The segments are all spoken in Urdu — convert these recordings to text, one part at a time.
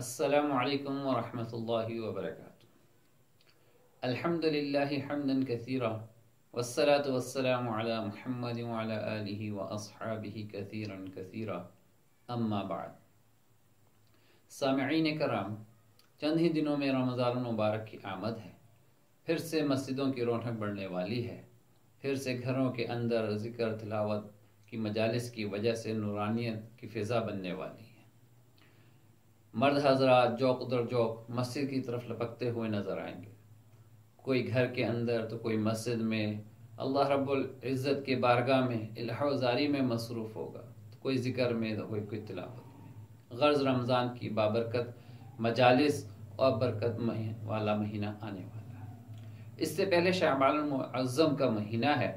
السلام علیکم ورحمۃ اللہ وبرکاتہ۔ الحمدللہ حمدا کثیرا والصلاة والسلام علی محمد وعلی آلہ واصحابہ کثیرا کثیرا، اما بعد۔ سامعین کرام، چند ہی دنوں میں رمضان المبارک کی آمد ہے۔ پھر سے مسجدوں کی رونق بڑھنے والی ہے، پھر سے گھروں کے اندر ذکر تلاوت کی مجالس کی وجہ سے نورانیت کی فضا بننے والی ہے۔ مرد حضرات جوق در جوق مسجد کی طرف لپکتے ہوئے نظر آئیں گے، کوئی گھر کے اندر تو کوئی مسجد میں اللہ رب العزت کے بارگاہ میں الہ و زاری میں مصروف ہوگا، تو کوئی ذکر میں تو کوئی تلاوت میں۔ غرض رمضان کی بابرکت مجالس اور برکت والا مہینہ آنے والا ہے۔ اس سے پہلے شعبان المعظم کا مہینہ ہے۔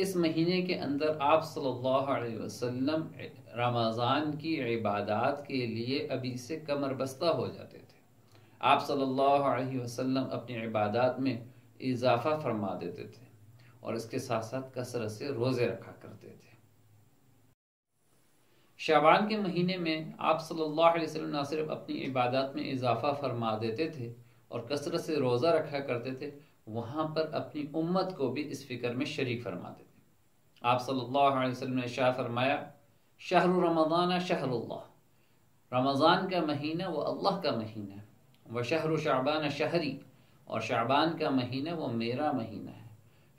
اس مہینے کے اندر آپ صلی اللہ علیہ وسلم رمضان کی عبادات کے لیے ابھی سے کمر بستہ ہو جاتے تھے۔ آپ صلی اللہ علیہ وسلم اپنی عبادات میں اضافہ فرما دیتے تھے اور اس کے ساتھ ساتھ کثرت سے روزے رکھا کرتے تھے۔ شعبان کے مہینے میں آپ صلی اللہ علیہ وسلم نہ صرف اپنی عبادات میں اضافہ فرما دیتے تھے اور کثرت سے روزہ رکھا کرتے تھے، وہاں پر اپنی امت کو بھی اس فکر میں شریک فرما دیتے۔ آپ صلی اللہ علیہ وسلم نے ارشاد فرمایا، شہر رمضان شہر اللہ، رمضان کا مہینہ وہ اللہ کا مہینہ ہے، وہ شہر شعبان شہری، اور شعبان کا مہینہ وہ میرا مہینہ ہے۔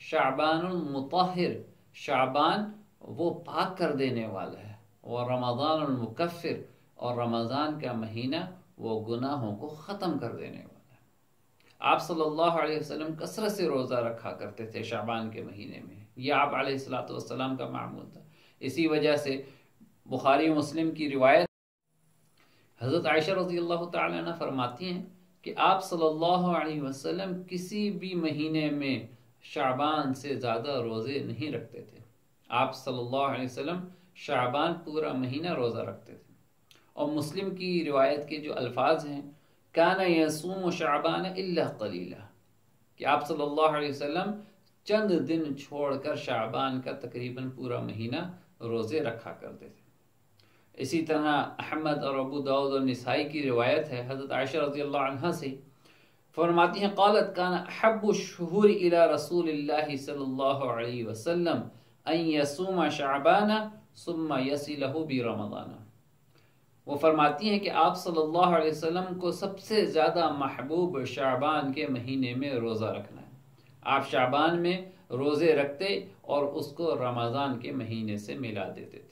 شعبان المطہر، شعبان وہ پاک کر دینے والا ہے، وہ رمضان المکفر، اور رمضان کا مہینہ وہ گناہوں کو ختم کر دینے والا ہے۔ آپ صلی اللہ علیہ وسلم کثرت سے روزہ رکھا کرتے تھے شعبان کے مہینے میں، یہ آپ علیہ السلام کا معمول تھا۔ اسی وجہ سے بخاری مسلم کی روایت حضرت عائشہ رضی اللہ تعالی عنہ فرماتی ہیں کہ آپ صلی اللہ علیہ وسلم کسی بھی مہینے میں شعبان سے زیادہ روزے نہیں رکھتے تھے۔ آپ صلی اللہ علیہ وسلم شعبان پورا مہینہ روزہ رکھتے تھے۔ اور مسلم کی روایت کے جو الفاظ ہیں، کان یصوم شعبان الا قلیلا، کہ آپ صلی اللہ علیہ وسلم چند دن چھوڑ کر شعبان کا تقریباً پورا مہینہ روزے رکھا کرتے تھے۔ اسی طرح احمد اور ابو داؤد اور نسائی کی روایت ہے حضرت عائشہ رضی اللہ عنہ سے، فرماتی ہیں قالت کان احب الشہور الى رسول اللہ صلی اللہ علیہ وسلم ان یصوم شعبان ثم یصلہ برمضان۔ وہ فرماتی ہیں کہ آپ صلی اللہ علیہ وسلم کو سب سے زیادہ محبوب شعبان کے مہینے میں روزہ رکھنا ہے۔ آپ شعبان میں روزے رکھتے اور اس کو رمضان کے مہینے سے ملا دیتے تھے۔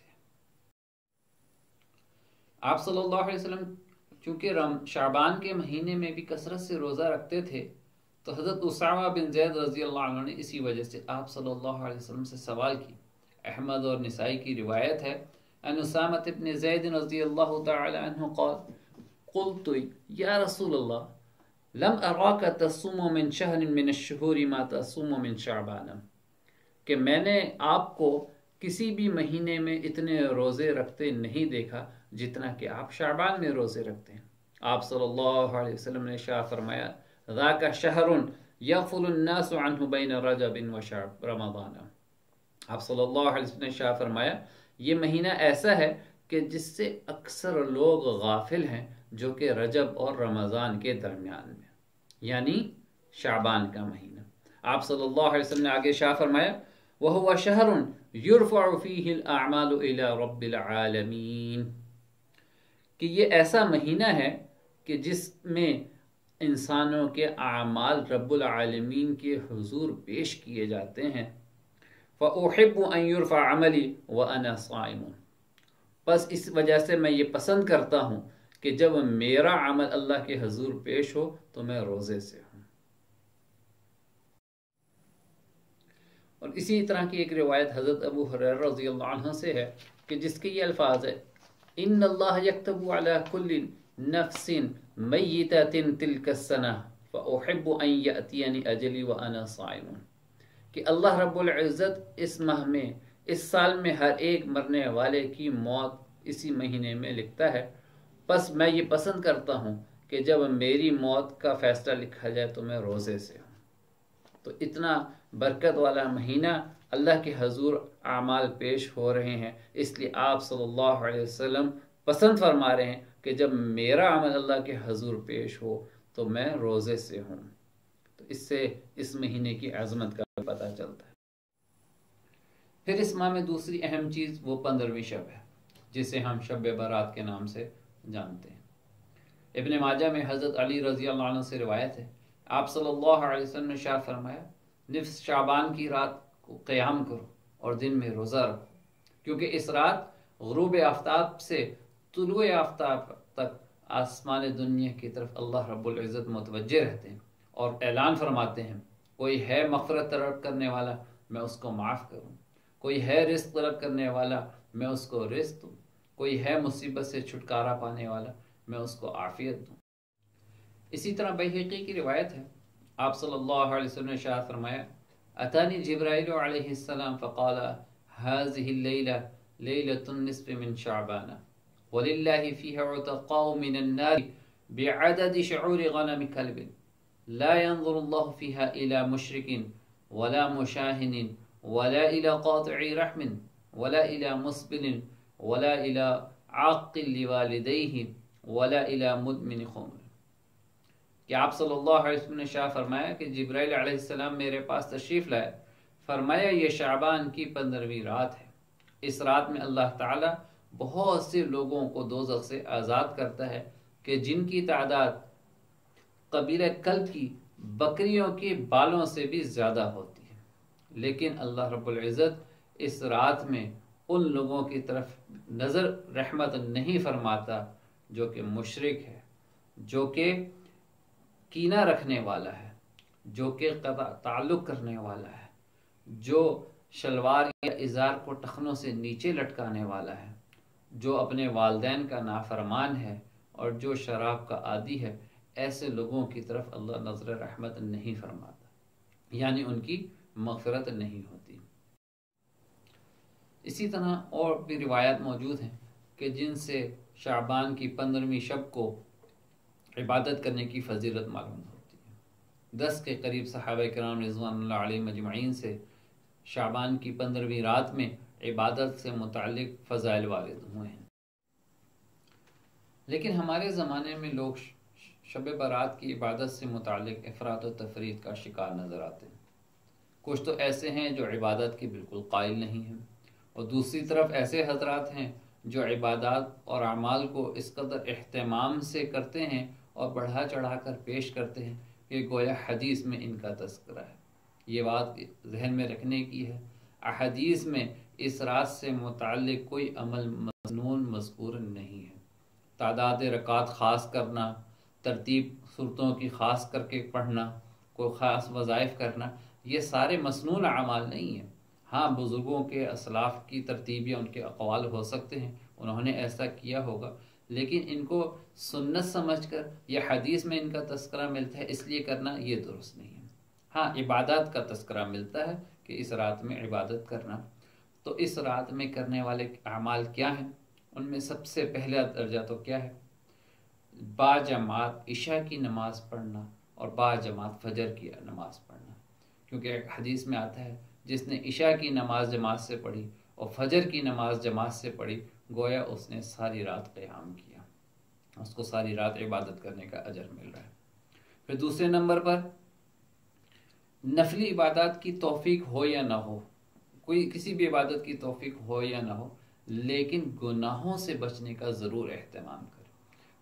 آپ صلی اللہ علیہ وسلم چونکہ شعبان کے مہینے میں بھی کثرت سے روزہ رکھتے تھے، تو حضرت اسامہ بن زید رضی اللہ عنہ نے اسی وجہ سے آپ صلی اللہ علیہ وسلم سے سوال کی۔ احمد اور نسائی کی روایت ہے ان اسامہ بن زید رضی اللہ تعالی عنہ قال قلت یا رسول اللہ لم اراک تصوم من شہر من الشہور ما تصوم من شعبان، کہ میں نے آپ کو کسی بھی مہینے میں اتنے روزے رکھتے نہیں دیکھا جتنا کہ آپ شعبان میں روزے رکھتے ہیں۔ آپ صلی اللہ علیہ وسلم نے ارشاد فرمایا، ذاک شہر یغفل الناس عنہ بین رجب و رمضان۔ آپ صلی اللہ علیہ وسلم نے ارشاد فرمایا، یہ مہینہ ایسا ہے کہ جس سے اکثر لوگ غافل ہیں، جو کہ رجب اور رمضان کے درمیان میں، یعنی شعبان کا مہینہ۔ آپ صلی اللہ علیہ وسلم نے آگے ارشاد فرمایا، وَهُوَ شَهْرٌ يُرْفَعُ فِيهِ الْأَعْمَالُ إِلَى رَبِّ الْعَالَمِينَ، کہ یہ ایسا مہینہ ہے کہ جس میں انسانوں کے اعمال رب العالمین کے حضور پیش کیے جاتے ہیں۔ فَأُحِبُّ أَن يُرْفَعَ عَمَلِي وَأَنَا صَائِمٌ، بس اس وجہ سے میں یہ پسند کرتا ہوں کہ جب میرا عمل اللہ کے حضور پیش ہو تو میں روزے سے ہوں۔ اور اسی طرح کی ایک روایت حضرت ابو ہریرہ رضی اللہ عنہ سے ہے کہ جس کے یہ الفاظ ہے، ان اللہ یکتب علی کل نفس میتۃ تلک السنہ فاحب ان یاتینی اجلی وانا صائم، کہ اللہ رب العزت اس ماہ میں، اس سال میں ہر ایک مرنے والے کی موت اسی مہینے میں لکھتا ہے، بس میں یہ پسند کرتا ہوں کہ جب میری موت کا فیصلہ لکھا جائے تو میں روزے سے ہوں۔ تو اتنا برکت والا مہینہ اللہ کے حضور اعمال پیش ہو رہے ہیں، اس لیے آپ صلی اللہ علیہ وسلم پسند فرما رہے ہیں کہ جب میرا عمل اللہ کے حضور پیش ہو تو میں روزے سے ہوں۔ تو اس سے اس مہینے کی عظمت کا پتہ چلتا ہے۔ پھر اس ماہ میں دوسری اہم چیز وہ 15ویں شب ہے، جسے ہم شب برات کے نام سے جانتے ہیں۔ ابن ماجہ میں حضرت علی رضی اللہ عنہ سے روایت ہے، آپ صلی اللہ علیہ وسلم نے ارشاد فرمایا، نصف شعبان کی رات کو قیام کرو اور دن میں روزہ رکھو، کیونکہ اس رات غروب آفتاب سے طلوع آفتاب تک آسمان دنیا کی طرف اللہ رب العزت متوجہ رہتے ہیں اور اعلان فرماتے ہیں، کوئی ہے مغفرت طلب کرنے والا میں اس کو معاف کروں، کوئی ہے رزق طلب کرنے والا میں اس کو رزق دوں، کوئی ہے مصیبت سے چھٹکارا پانے والا میں اس کو عافیت دوں۔ اسی طرح بیہقی کی روایت ہے، آپ صلی اللہ علیہ وسلم نے ارشاد فرمایا، اتانی جبرائیل علیہ السلام فقال هذه الليلة ليلة النصف من شعبان ولله فيها عتقاء من النار بعدد شعور غنم كلب لا ينظر الله فيها إلى مشرك ولا مشاهن ولا إلى قاطع رحم ولا إلى مسبل ولا إلى عاق لوالديه ولا إلى مدمن خمر۔ کہ آپ صلی اللہ علیہ وسلم نے شاہ فرمایا کہ جبرائیل علیہ السلام میرے پاس تشریف لائے، فرمایا یہ شعبان کی 15ویں رات ہے، اس رات میں اللہ تعالیٰ بہت سے لوگوں کو دوزخ سے آزاد کرتا ہے کہ جن کی تعداد قبیلہ کلب کی بکریوں کے بالوں سے بھی زیادہ ہوتی ہے، لیکن اللہ رب العزت اس رات میں ان لوگوں کی طرف نظر رحمت نہیں فرماتا جو کہ مشرک ہے، جو کہ کینہ رکھنے والا ہے، جو کہ قطع تعلق کرنے والا ہے، جو شلوار یا ازار کو ٹخنوں سے نیچے لٹکانے والا ہے، جو اپنے والدین کا نافرمان ہے اور جو شراب کا عادی ہے، ایسے لوگوں کی طرف اللہ نظر رحمت نہیں فرماتا، یعنی ان کی مغفرت نہیں ہوتی۔ اسی طرح اور بھی روایات موجود ہیں کہ جن سے شعبان کی 15ویں شب کو عبادت کرنے کی فضیلت معلوم ہوتی ہے۔ 10 کے قریب صحابہ کرام رضوان اللہ علیہ مجمعین سے شعبان کی 15ویں رات میں عبادت سے متعلق فضائل وارد ہوئے ہیں، لیکن ہمارے زمانے میں لوگ شب برات کی عبادت سے متعلق افراط و تفرید کا شکار نظر آتے ہیں۔ کچھ تو ایسے ہیں جو عبادت کے بالکل قائل نہیں ہیں، اور دوسری طرف ایسے حضرات ہیں جو عبادات اور اعمال کو اس قدر اہتمام سے کرتے ہیں اور بڑھا چڑھا کر پیش کرتے ہیں کہ گویا حدیث میں ان کا تذکرہ ہے۔ یہ بات ذہن میں رکھنے کی ہے، احادیث میں اس رات سے متعلق کوئی عمل مسنون مذکور نہیں ہے۔ تعداد رکعات خاص کرنا، ترتیب صورتوں کی خاص کر کے پڑھنا، کوئی خاص وظائف کرنا، یہ سارے مسنون اعمال نہیں ہیں۔ ہاں، بزرگوں کے اسلاف کی ترتیب یا ان کے اقوال ہو سکتے ہیں، انہوں نے ایسا کیا ہوگا، لیکن ان کو سنت سمجھ کر یا حدیث میں ان کا تذکرہ ملتا ہے اس لیے کرنا، یہ درست نہیں ہے۔ ہاں، عبادات کا تذکرہ ملتا ہے کہ اس رات میں عبادت کرنا، تو اس رات میں کرنے والے اعمال کیا ہیں؟ ان میں سب سے پہلا درجہ تو کیا ہے؟ با جماعت عشاء کی نماز پڑھنا اور با جماعت فجر کی نماز پڑھنا، کیونکہ ایک حدیث میں آتا ہے جس نے عشاء کی نماز جماعت سے پڑھی اور فجر کی نماز جماعت سے پڑھی، گویا اس نے ساری رات قیام کیا، اس کو ساری رات عبادت کرنے کا اجر مل رہا ہے۔ پھر دوسرے نمبر پر نفلی عبادات کی توفیق ہو یا نہ ہو، کوئی کسی بھی عبادت کی توفیق ہو یا نہ ہو، لیکن گناہوں سے بچنے کا ضرور اہتمام کرے،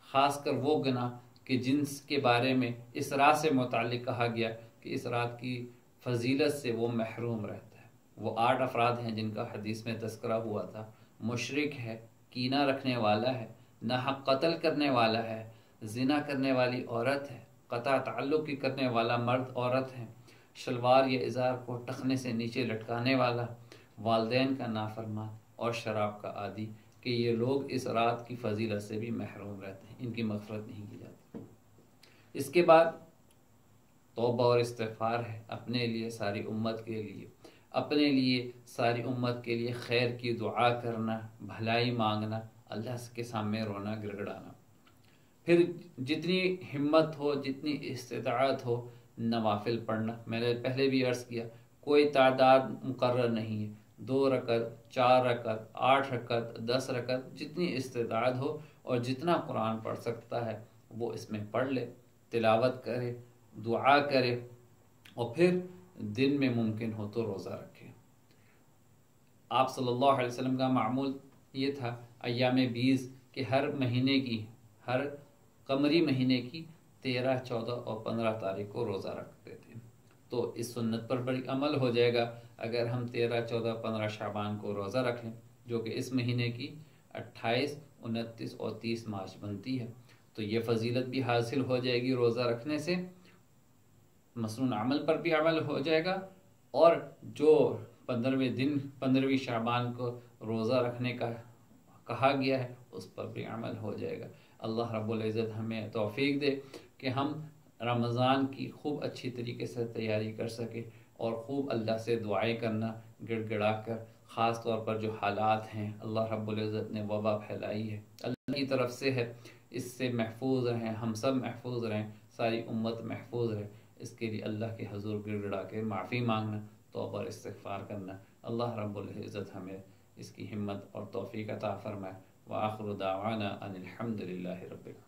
خاص کر وہ گناہ کہ جن کے بارے میں اس رات سے متعلق کہا گیا کہ اس رات کی فضیلت سے وہ محروم رہتا ہے۔ وہ 8 افراد ہیں جن کا حدیث میں تذکرہ ہوا تھا، مشرک ہے، کینہ رکھنے والا ہے، ناحق قتل کرنے والا ہے، زنا کرنے والی عورت ہے، قطع تعلق کی کرنے والا مرد عورت ہے، شلوار یا ازار کو ٹخنے سے نیچے لٹکانے والا، والدین کا نافرمان اور شراب کا عادی، کہ یہ لوگ اس رات کی فضیلت سے بھی محروم رہتے ہیں، ان کی مغفرت نہیں کی جاتی۔ اس کے بعد توبہ اور استغفار ہے، اپنے لیے، ساری امت کے لیے، اپنے لیے، ساری امت کے لیے خیر کی دعا کرنا، بھلائی مانگنا، اللہ کے سامنے رونا گڑگڑانا۔ پھر جتنی ہمت ہو، جتنی استطاعت ہو، نوافل پڑھنا۔ میں نے پہلے بھی عرض کیا، کوئی تعداد مقرر نہیں ہے، 2 رکعت 4 رکعت 8 رکعت 10 رکعت جتنی استطاعت ہو اور جتنا قرآن پڑھ سکتا ہے وہ اس میں پڑھ لے، تلاوت کرے، دعا کرے، اور پھر دن میں ممکن ہو تو روزہ رکھے۔ آپ صلی اللہ علیہ وسلم کا معمول یہ تھا ایام 20 کہ ہر مہینے کی، ہر قمری مہینے کی 13، 14 اور 15 تاریخ کو روزہ رکھتے تھے۔ تو اس سنت پر بڑی عمل ہو جائے گا اگر ہم 13، 14، 15 شعبان کو روزہ رکھیں، جو کہ اس مہینے کی 28، 29 اور 30 مارچ بنتی ہے۔ تو یہ فضیلت بھی حاصل ہو جائے گی روزہ رکھنے سے، مسنون عمل پر بھی عمل ہو جائے گا، اور جو 15ویں شعبان کو روزہ رکھنے کا کہا گیا ہے اس پر بھی عمل ہو جائے گا۔ اللہ رب العزت ہمیں توفیق دے کہ ہم رمضان کی خوب اچھی طریقے سے تیاری کر سکیں اور خوب اللہ سے دعائیں کرنا گڑ گڑا کر، خاص طور پر جو حالات ہیں اللہ رب العزت نے وبا پھیلائی ہے، اللہ کی طرف سے ہے، اس سے محفوظ رہیں، ہم سب محفوظ رہیں، ساری امت محفوظ رہے، اس کے لیے اللہ کے حضور گڑ گڑا کے معافی مانگنا، توبہ اور استغفار کرنا۔ اللہ رب العزت ہمیں اس کی ہمت اور توفیق عطا فرمائے۔ وآخر دعوانا ان الحمد للہ رب العالمین۔